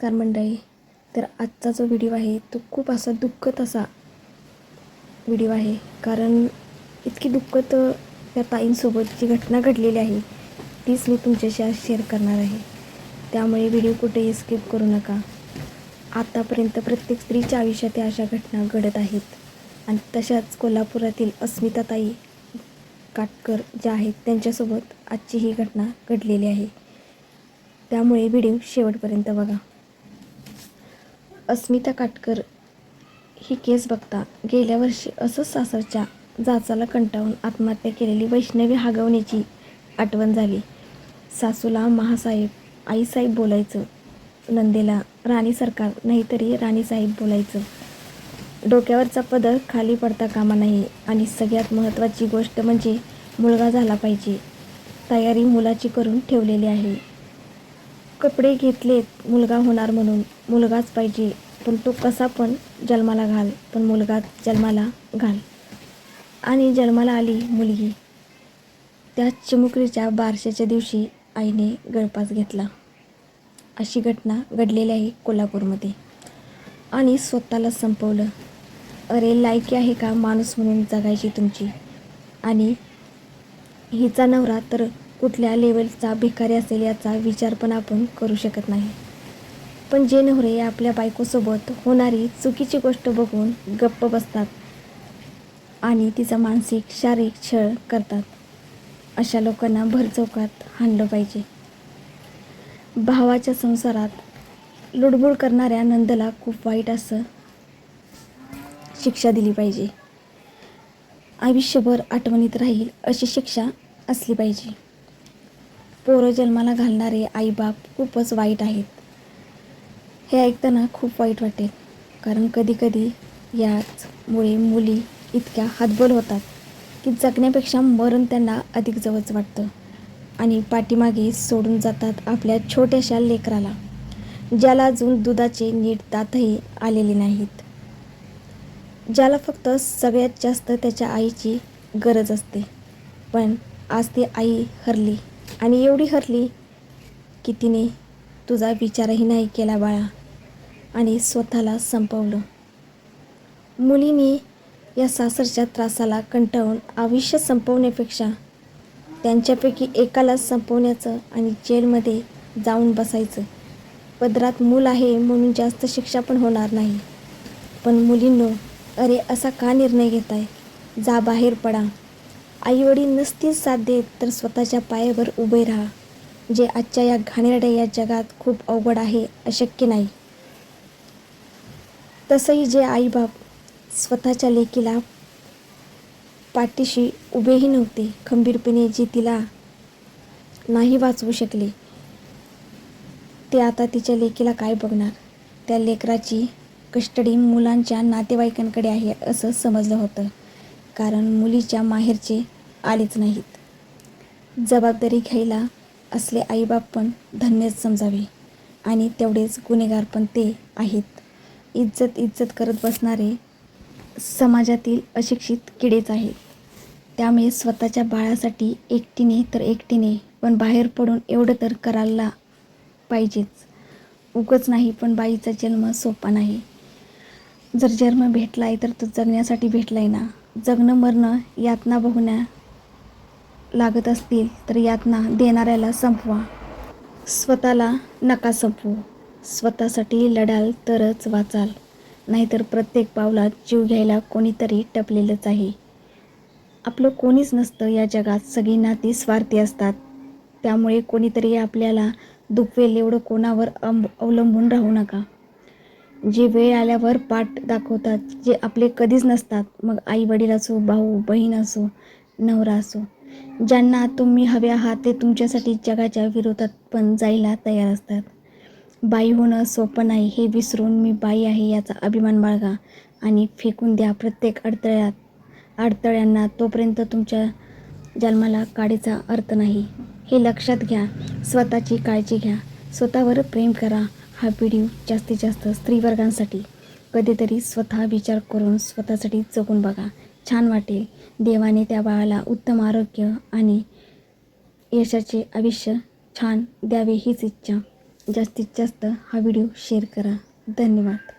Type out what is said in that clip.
नमस्कार मंडळी. तर आजचा जो व्हिडिओ आहे तो खूप असा दुःखद असा व्हिडिओ आहे, कारण इतकी दुःखद त्या ताईंसोबत जी घटना घडलेली आहे तीच मी तुमच्याशी आज शेअर करणार आहे. त्यामुळे व्हिडिओ कुठेही स्किप करू नका. आतापर्यंत प्रत्येक स्त्रीच्या आयुष्यात या अशा घटना घडत आहेत आणि तशाच कोल्हापुरातील अस्मिताताई काटकर ज्या आहेत त्यांच्यासोबत आजची ही घटना घडलेली आहे. त्यामुळे व्हिडिओ शेवटपर्यंत बघा. अस्मिता काटकर ही केस बघता गेल्या वर्षी असंच सासरच्या जाचाला कंटाळून आत्महत्या केलेली वैष्णवी हागवण्याची आठवण झाली. सासूला महासाहेब, आईसाहेब बोलायचं, नंदेला राणी सरकार नाहीतरी राणीसाहेब बोलायचं. डोक्यावरचा पदर खाली पडता कामा नये आणि सगळ्यात महत्त्वाची गोष्ट म्हणजे मुलगा झाला पाहिजे. तयारी मुलाची करून ठेवलेली आहे. कपडे घेतलेत मुलगा होणार म्हणून. मुलगाच पाहिजे, पण तो कसा पण जन्माला घाल, पण मुलगा जन्माला घाल. आणि जन्माला आली मुलगी. त्या चिमुकलीच्या बारशाच्या दिवशी आईने गळफास घेतला. अशी घटना घडलेली आहे कोल्हापूरमध्ये. आणि स्वतःला संपवलं. अरे लायकी आहे का माणूस म्हणून जगायची तुमची? आणि हिचा नवरा तर कुठल्या लेवलचा भिकारी असेल याचा विचार पण आपण करू शकत नाही. पण जे नवरे आपल्या बायकोसोबत होणारी चुकीची गोष्ट बघून गप्प बसतात आणि तिचा मानसिक शारीरिक छळ करतात, अशा लोकांना भरचौकात हाणलं पाहिजे. भावाच्या संसारात लुडबुड करणाऱ्या नंदला खूप वाईट असं शिक्षा दिली पाहिजे. आयुष्यभर आठवणीत राहील अशी शिक्षा असली पाहिजे. पोरं जन्माला घालणारे आईबाप खूपच वाईट आहेत. हे ऐकताना खूप वाईट वाटेल, कारण कधीकधी याचमुळे मुली इतक्या हतबल होतात की जगण्यापेक्षा मरण त्यांना अधिक जवळच वाटतं आणि पाठीमागे सोडून जातात आपल्या छोट्याशा लेकराला, ज्याला अजून दुधाचे नीट दातही आलेले नाहीत, ज्याला फक्त सगळ्यात जास्त त्याच्या आईची गरज असते. पण आज ती आई हरली आणि एवढी हरली की तिने तुझा विचारही नाही केला बाळा आणि स्वतःला संपवलं. मुलीने या सासरच्या त्रासाला कंटाळून आयुष्य संपवण्यापेक्षा त्यांच्यापैकी एकाला संपवण्याचं आणि जेलमध्ये जाऊन बसायचं. पदरात मूल आहे म्हणून जास्त शिक्षा पण होणार नाही. पण मुलींनो, अरे असा का निर्णय घेताय? जा बाहेर पडा. आईवडील नसतील साथ देत तर स्वतःच्या पायावर उभे राहा, जे आजच्या या घाणेरड्या या जगात खूप अवघड आहे, अशक्य नाही. तसंही जे आईबाप स्वतःच्या लेकीला पाठीशी उभेही नव्हते, खंबीरपणे जे तिला नाही वाचवू शकले, ते आता तिच्या लेकीला काय बघणार? त्या लेकराची कस्टडी मुलांच्या नातेवाईकांकडे आहे असं समजलं होतं, कारण मुलीच्या माहेरचे आलेच नाहीत. जबाबदारी घ्यायला असले आईबाप पण धन्यच समजावे आणि तेवढेच गुन्हेगार पण ते आहेत. इज्जत करत बसणारे समाजातील अशिक्षित किडेच आहेत. त्यामुळे स्वतःच्या बाळासाठी एकटीने तर एकटीने पण बाहेर पडून एवढं तर करायला पाहिजेच. उगाच नाही, पण बाईचा जन्म सोपा नाही. जर जन्म भेटलाय तर तो जगण्यासाठी भेटलाय ना. जगणं मरणं यातना भोगण्या लागत असतील तर यातना देणाऱ्याला संपवा. स्वतःला नका संपवू. स्वतःसाठी लढाल तरच वाचाल, नाहीतर प्रत्येक पावलात जीव घ्यायला कोणीतरी टपलेलंच आहे. आपलं कोणीच नसतं या जगात. सगळी नाती स्वार्थी असतात. त्यामुळे कोणीतरी आपल्याला दुखवेल एवढं कोणावर अवलंबून राहू नका. जे वेळ आल्यावर पाठ दाखवतात, जे आपले कधीच नसतात, मग आई वडील असो, भाऊ बहीण असो, नवरा असो, ज्यांना तुम्ही हवे आहात ते तुमच्यासाठी जगाच्या विरोधात पण जायला तयार असतात. बाई होणं सोपं नाही हे विसरून मी बाई आहे याचा अभिमान बाळगा आणि फेकून द्या प्रत्येक अडथळ्यांना. तोपर्यंत तुमच्या जन्माला काडीचा अर्थ नाही, हे लक्षात घ्या. स्वतःची काळजी घ्या, स्वतःवर प्रेम करा. हा व्हिडिओ जास्तीत जास्त स्त्रीवर्गांसाठी. कधीतरी स्वतः विचार करून स्वतःसाठी जगून बघा, छान वाटेल. देवाने त्या बाळाला उत्तम आरोग्य आणि यशाचे आयुष्य छान द्यावे हीच इच्छा. जास्तीत जास्त हा व्हिडिओ शेअर करा. धन्यवाद.